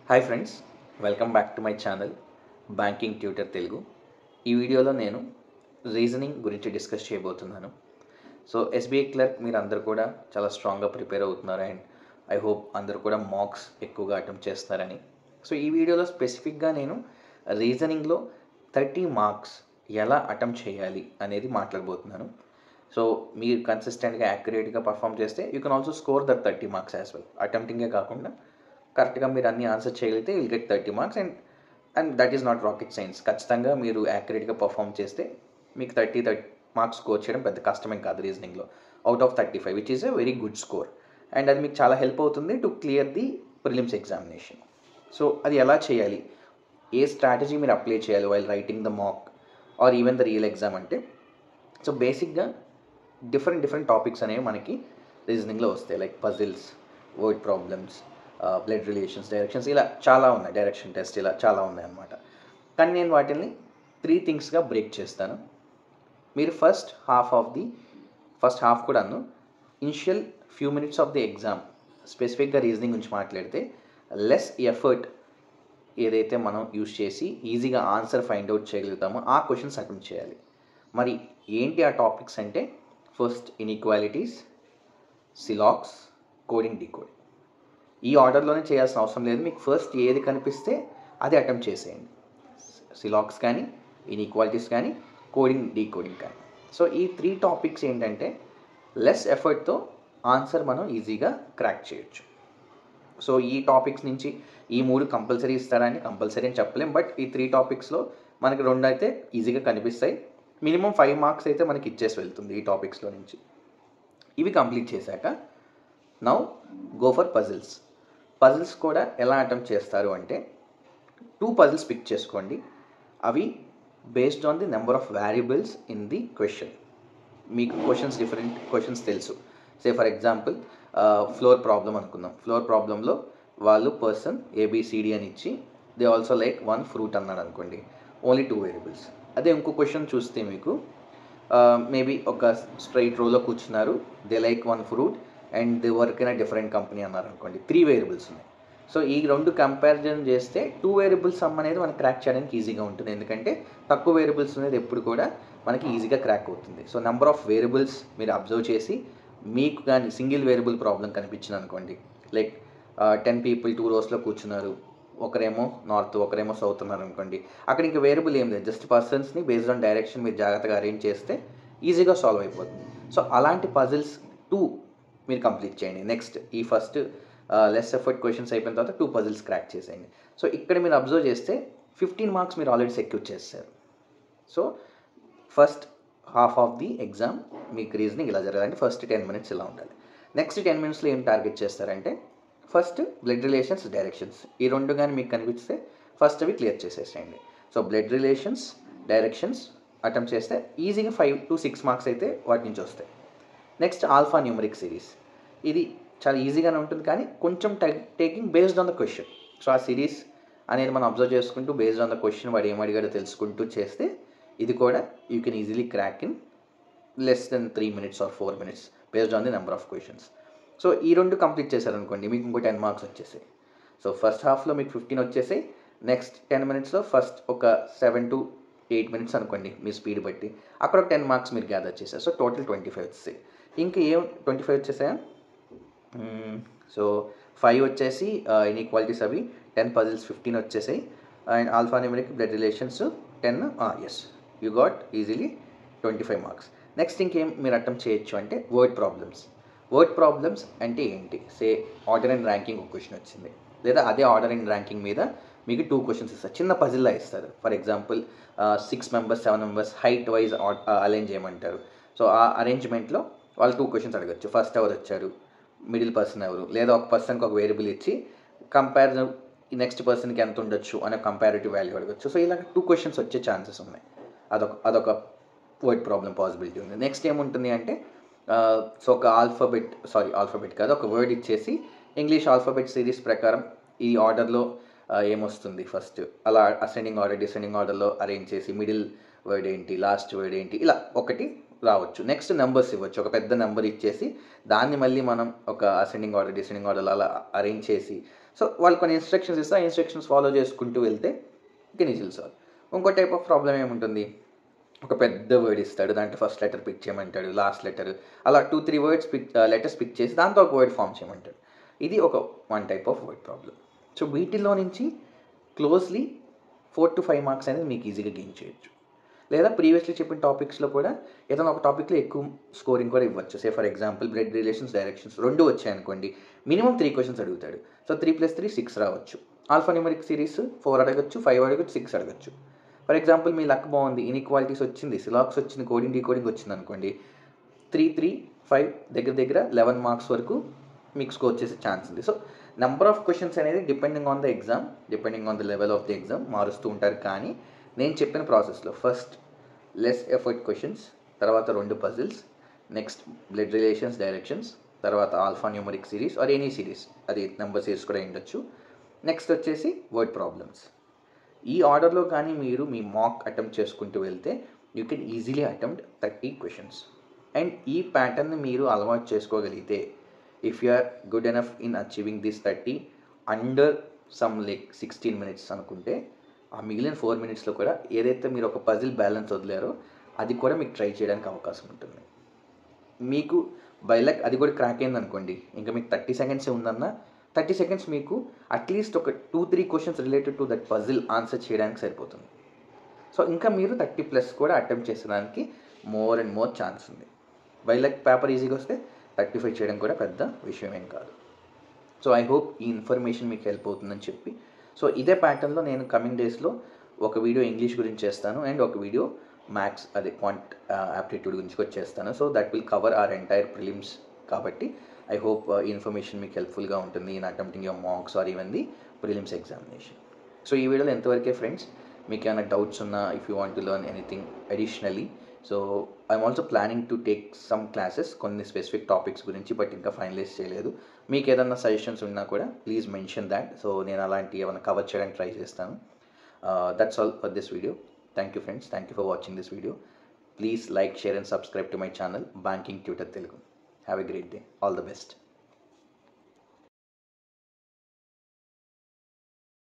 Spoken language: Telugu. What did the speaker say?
Hi friends, welcome back to my channel banking tutor Telugu. ఈ వీడియోలో నేను రీజనింగ్ గురించి డిస్కస్ చేయబోతున్నాను. సో ఎస్బీఐ క్లర్క్ మీరు అందరు కూడా చాలా స్ట్రాంగ్గా ప్రిపేర్ అవుతున్నారు అండ్ ఐ హోప్ అందరు కూడా మార్క్స్ ఎక్కువగా అటెంప్ట్ చేస్తారని. సో ఈ వీడియోలో స్పెసిఫిక్గా నేను రీజనింగ్లో 30 మార్క్స్ ఎలా అటెంప్ట్ చేయాలి అనేది మాట్లాడబోతున్నాను. సో మీరు కన్సిస్టెంట్గా యాక్యురేట్గా పర్ఫామ్ చేస్తే you can also score that 30 marks as well. అటెంప్టింగే కాకుండా కరెక్ట్గా మీరు అన్ని ఆన్సర్ చేయగలిగితే will get 30 marks and that is not rocket science. ఖచ్చితంగా మీరు యాక్యురేట్గా పర్ఫామ్ చేస్తే మీకు 30 మార్క్స్ స్కోర్ చేయడం పెద్ద కష్టమేం కాదు రీజనింగ్లో. Out of 35 which is a very good score and అది మీకు చాలా హెల్ప్ అవుతుంది to clear the prelims examination. So అది ఎలా చేయాలి, ఏ స్ట్రాటజీ మీరు అప్లై చేయాలి while writing the mock or even the real exam అంటే, సో బేసిక్గా డిఫరెంట్ టాపిక్స్ అనేవి మనకి రీజనింగ్లో వస్తాయి. Like puzzles, word problems, blood relations, directions, ఇలా చాలా ఉన్నాయి. డైరెక్షన్ టెస్ట్, ఇలా చాలా ఉన్నాయి అన్నమాట. కానీ నేను వాటిని 3 థింగ్స్గా బ్రేక్ చేస్తాను. మీరు ఫస్ట్ హాఫ్ కూడాను initial few minutes of the exam స్పెసిఫిక్గా రీజనింగ్ గురించి మాట్లాడితే లెస్ ఎఫర్ట్ ఏదైతే మనం యూజ్ చేసి ఈజీగా ఆన్సర్ ఫైండ్ అవుట్ చేయగలుగుతామో ఆ క్వశ్చన్స్ అటెంప్ట్ చేయాలి. మరి ఏంటి ఆ టాపిక్స్ అంటే, ఫస్ట్ ఇన్ఈక్వాలిటీస్, సిలాక్స్, కోడింగ్, డీకోడింగ్. ఈ ఆర్డర్లోనే చేయాల్సిన అవసరం లేదు. మీకు ఫస్ట్ ఏది కనిపిస్తే అది అటెంప్ట్ చేసేయండి. సిలాక్స్ కానీ, ఇన్ఈక్వాలిటీస్ కానీ, కోడింగ్, డీకోడింగ్ కానీ. సో ఈ 3 టాపిక్స్ ఏంటంటే లెస్ ఎఫర్ట్తో ఆన్సర్ మనం ఈజీగా క్రాక్ చేయొచ్చు. సో ఈ టాపిక్స్ నుంచి ఈ 3 కంపల్సరీ ఇస్తారని కంపల్సరీ అని చెప్పలేం, బట్ ఈ 3 టాపిక్స్లో మనకి 2 అయితే ఈజీగా కనిపిస్తాయి. మినిమం 5 మార్క్స్ అయితే మనకి ఇచ్చేసి వెళ్తుంది ఈ టాపిక్స్లో నుంచి. ఇవి కంప్లీట్ చేశాక now go for puzzles. Puzzles కూడా ఎలా అటెంప్ట్ చేస్తారు అంటే, 2 పజిల్స్ పిక్ చేసుకోండి. అవి based on the number of variables in the question. మీకు డిఫరెంట్ క్వశ్చన్స్ తెలుసు. సే ఫర్ ఎగ్జాంపుల్ ఫ్లోర్ ప్రాబ్లం అనుకుందాం. ఫ్లోర్ ప్రాబ్లంలో వాళ్ళు పర్సన్ ఏబిసిడి అని ఇచ్చి దే ఆల్సో లైక్ 1 ఫ్రూట్ అన్నాడు అనుకోండి, ఓన్లీ 2 వేరియబుల్స్. అదే ఇంకో క్వశ్చన్ చూస్తే మీకు మేబీ ఒక స్ట్రైట్ రోలో కూర్చున్నారు, they like 1 fruit and they work in a different company అన్నారు అనుకోండి, 3 వేరియబుల్స్ ఉన్నాయి. సో ఈ 2 కంపారిజన్ చేస్తే 2 వేరియబుల్స్ సమ్ అనేది మనకి క్రాక్ చేయడానికి ఈజీగా ఉంటుంది. ఎందుకంటే తక్కువ వేరియబుల్స్ అనేది ఎప్పుడు కూడా మనకి ఈజీగా క్రాక్ అవుతుంది. సో నెంబర్ ఆఫ్ వేరియబుల్స్ మీరు అబ్జర్వ్ చేసి మీకు కానీ సింగిల్ వేరియబుల్ ప్రాబ్లం కనిపించింది అనుకోండి, లైక్ 10 పీపుల్ 2 రోస్లో కూర్చున్నారు, ఒకరేమో నార్త్ ఒకరేమో సౌత్ ఉన్నారు అనుకోండి, అక్కడ ఇంకా వేరియబుల్ ఏం లేదు, జస్ట్ పర్సన్స్ని బేస్డ్ ఆన్ డైరెక్షన్ మీరు జాగ్రత్తగా అరేంజ్ చేస్తే ఈజీగా సాల్వ్ అయిపోతుంది. సో అలాంటి పజిల్స్ 2 మీరు కంప్లీట్ చేయండి. నెక్స్ట్ ఈ ఫస్ట్ లెస్ ఎఫర్ట్ క్వశ్చన్స్ అయిపోయిన తర్వాత 2 పజిల్స్ క్రాక్ చేసేయండి. సో ఇక్కడ మీరు అబ్జర్వ్ చేస్తే 15 మార్క్స్ మీరు ఆల్రెడీ సెక్యూర్ చేస్తారు. So first half of the exam మీకు రీజనింగ్ ఇలా జరగాలంటే ఫస్ట్ 10 మినిట్స్ ఇలా ఉండాలి. నెక్స్ట్ 10 మినిట్స్లో ఏం టార్గెట్ చేస్తారంటే, ఫస్ట్ బ్లడ్ రిలేషన్స్, డైరెక్షన్స్, ఈ 2 కానీ మీకు కనిపిస్తే ఫస్ట్ అవి క్లియర్ చేసేసేయండి. So blood relations, directions attempt చేస్తే ఈజీగా 5 to 6 మార్క్స్ అయితే వాటి నుంచి వస్తాయి. నెక్స్ట్ ఆల్ఫా న్యూమరిక్ సిరీస్, ఇది చాలా ఈజీగానే ఉంటుంది కానీ కొంచెం taking based on the question. So ఆ సిరీస్ అనేది మనం అబ్జర్వ్ చేసుకుంటూ బేస్డ్ ఆన్ ద క్వశ్చన్ వాడు ఏం అడిగాడో తెలుసుకుంటూ చేస్తే ఇది కూడా you can easily crack in less than 3 minutes or 4 minutes based on the number of questions. So ఈ 2 కంప్లీట్ చేశారనుకోండి, మీకు ఇంకో 10 మార్క్స్ వచ్చేసాయి. సో ఫస్ట్ హాఫ్లో మీకు 15 వచ్చేసాయి. నెక్స్ట్ 10 మినిట్స్లో ఫస్ట్ ఒక 7 to 8 minutes అనుకోండి మీ స్పీడ్ బట్టి, అక్కడ ఒక 10 మార్క్స్ మీరు గ్యాదర్ చేశారు. సో టోటల్ 25 వచ్చేసాయి. ఇంకా ఏం 25 వచ్చేసాయా? సో 5 వచ్చేసి ఇన్ఈక్వాలిటీస్ అవి, 10 పజిల్స్ 15 వచ్చేసాయి and alphanumeric, blood relations 10. Yes, you got easily 25 marks. Next ఇంకేం మీరు అటెంప్ట్ చేయొచ్చు అంటే వర్డ్ ప్రాబ్లమ్స్. వర్డ్ ప్రాబ్లమ్స్ అంటే ఏంటి? సే ఆర్డర్ అండ్ ర్యాంకింగ్ ఒక క్వశ్చన్ వచ్చింది, లేదా అదే ఆర్డర్ అండ్ ర్యాంకింగ్ మీద మీకు 2 క్వశ్చన్స్ ఇస్తారు, చిన్న పజిల్లా ఇస్తారు. For example 6 members 7 members height wise arrange చేయమంటారు. సో ఆ అరేంజ్మెంట్లో వాళ్ళు 2 క్వశ్చన్స్ అడగచ్చు. ఫస్ట్ ఎవరు వచ్చారు, మిడిల్ పర్సన్ ఎవరు, లేదా ఒక పర్సన్కి ఒక వేరియబుల్ ఇచ్చి కంపేర్ ఈ నెక్స్ట్ పర్సన్కి ఎంత ఉండొచ్చు అనే కంపారిటివ్ వాల్యూ అడగచ్చు. సో ఇలా 2 క్వశ్చన్స్ వచ్చే ఛాన్సెస్ ఉన్నాయి. అదొక వర్డ్ ప్రాబ్లం పాసిబిలిటీ ఉంది. నెక్స్ట్ ఏముంటుంది అంటే, సో ఒక ఆల్ఫాబెట్ కాదు, ఒక వర్డ్ ఇచ్చేసి ఇంగ్లీష్ ఆల్ఫాబెట్ సిరీస్ ప్రకారం ఈ ఆర్డర్లో ఏమొస్తుంది ఫస్ట్, అలా అసెండింగ్ ఆర్డర్ డిసెండింగ్ ఆర్డర్లో అరేంజ్ చేసి మిడిల్ వర్డ్ ఏంటి, లాస్ట్ వర్డ్ ఏంటి, ఇలా ఒకటి రావచ్చు. నెక్స్ట్ నెంబర్స్ ఇవ్వచ్చు, ఒక పెద్ద నెంబర్ ఇచ్చేసి దాన్ని మళ్ళీ మనం ఒక అసెండింగ్ ఆర్డర్ డిసెండింగ్ ఆర్డర్ అలా అరేంజ్ చేసి సో వాళ్ళు కొన్ని ఇన్స్ట్రక్షన్స్ ఇస్తే ఆ ఇన్స్ట్రక్షన్స్ ఫాలో చేసుకుంటూ వెళ్తే కెన్ ఈజీలీ సాల్వ్. ఇంకో టైప్ ఆఫ్ ప్రాబ్లం ఏముంటుంది, ఒక పెద్ద వర్డ్ ఇస్తాడు, దాంట్లో ఫస్ట్ లెటర్ పిక్ చేయమంటాడు, లాస్ట్ లెటర్, అలా 2-3 వర్డ్స్ లెటర్స్ పిక్ చేసి దాంతో ఒక వర్డ్ ఫామ్ చేయమంటాడు. ఇది one type of word problem. So వీటిలో నుంచి క్లోజ్లీ 4 to 5 మార్క్స్ అనేది మీకు ఈజీగా గెయిన్ చేయొచ్చు. లేదా ప్రీవియస్లీ చెప్పిన టాపిక్స్లో కూడా ఏదైనా ఒక టాపిక్లో ఎక్కువ స్కోరింగ్ కూడా ఇవ్వచ్చు. Say for example blood relations, directions 2 వచ్చాయనుకోండి, మినిమం 3 క్వశ్చన్స్ అడుగుతాడు. సో 3+3 6 రావచ్చు. ఆల్ఫాన్యూమరిక్ సిరీస్ 4 అడగచ్చు, 5 అడగచ్చు, 6 అడగచ్చు. ఫర్ ఎగ్జాంపుల్ మీ లక్ బాగుంది, ఇన్ఈక్వాలిటీస్ వచ్చింది, సిలాక్స్ వచ్చింది, కోడింగ్ డీకోడింగ్ వచ్చింది అనుకోండి, 3-3-5 దగ్గర 11 మార్క్స్ వరకు మీకు స్కోర్ చేసే ఛాన్స్ ఉంది. సో నెంబర్ ఆఫ్ క్వశ్చన్స్ అనేది depending on the exam, depending on the level of the exam మారుస్తూ ఉంటారు. కానీ నేను చెప్పిన ప్రాసెస్లో ఫస్ట్ లెస్ ఎఫర్ట్ క్వశ్చన్స్, తర్వాత 2 puzzles, next blood relations, directions, తర్వాత alphanumeric series or any series, అది నెంబర్ సిరీస్ కూడా ఉండొచ్చు, నెక్స్ట్ వచ్చేసి వర్డ్ ప్రాబ్లమ్స్. ఈ ఆర్డర్లో కానీ మీరు మీ మాక్ అటెంప్ట్ చేసుకుంటూ వెళ్తే you can easily attempt 30 questions. And ఈ ప్యాటర్న్ని మీరు అలవాటు చేసుకోగలిగితే, if you are good enough in achieving this 30 under some 16 minutes అనుకుంటే, ఆ మిగిలిన 4 minutesలో కూడా ఏదైతే మీరు ఒక పజిల్ బ్యాలెన్స్ వదిలేరో అది కూడా మీకు ట్రై చేయడానికి అవకాశం ఉంటుంది. మీకు బై లక్ అది కూడా క్రాక్ అయింది అనుకోండి, ఇంకా మీకు 30 seconds ఉందన్నా 30 seconds మీకు అట్లీస్ట్ ఒక 2-3 questions related to that puzzle answer చేయడానికి సరిపోతుంది. సో ఇంకా మీరు 30+ కూడా అటెంప్ట్ చేసేదానికి మోర్ అండ్ మోర్ ఛాన్స్ ఉంది. బై లక్ పేపర్ ఈజీగా వస్తే 35 చేయడం కూడా పెద్ద విషయం ఏం కాదు. సో ఐ హోప్ ఈ ఇన్ఫర్మేషన్ మీకు హెల్ప్ అవుతుందని చెప్పి, సో ఇదే ప్యాటర్న్లో నేను కమింగ్ డేస్లో ఒక వీడియో ఇంగ్లీష్ గురించి చేస్తాను అండ్ ఒక వీడియో మ్యాథ్స్ అదే క్వాంట్ యాప్టిట్యూడ్ గురించి కూడా చేస్తాను. So that will cover our entire prelims. కాబట్టి ఐ హోప్ ఈ ఇన్ఫర్మేషన్ మీకు హెల్ప్ఫుల్గా ఉంటుంది in attempting your marks or even the prelims examination. So ఈ వీడియోలో ఎంతవరకే ఫ్రెండ్స్. మీకు ఏమైనా డౌట్స్ ఉన్నా, if you want to learn anything additionally, so I'm also planning to take some classes కొన్ని స్పెసిఫిక్ టాపిక్స్ గురించి, బట్ ఇంకా ఫైనలైజ్ చేయలేదు. మీకు ఏదైనా సజెషన్స్ ఉన్నా కూడా ప్లీజ్ మెన్షన్ దాట్. సో నేను అలాంటి ఏమైనా కవర్ చేయడానికి ట్రై చేస్తాను. That's all for this video. Thank you friends, thank you for watching this video. Please like, share and subscribe to my channel, Banking Tutor Telugu. Have a great day. All the best.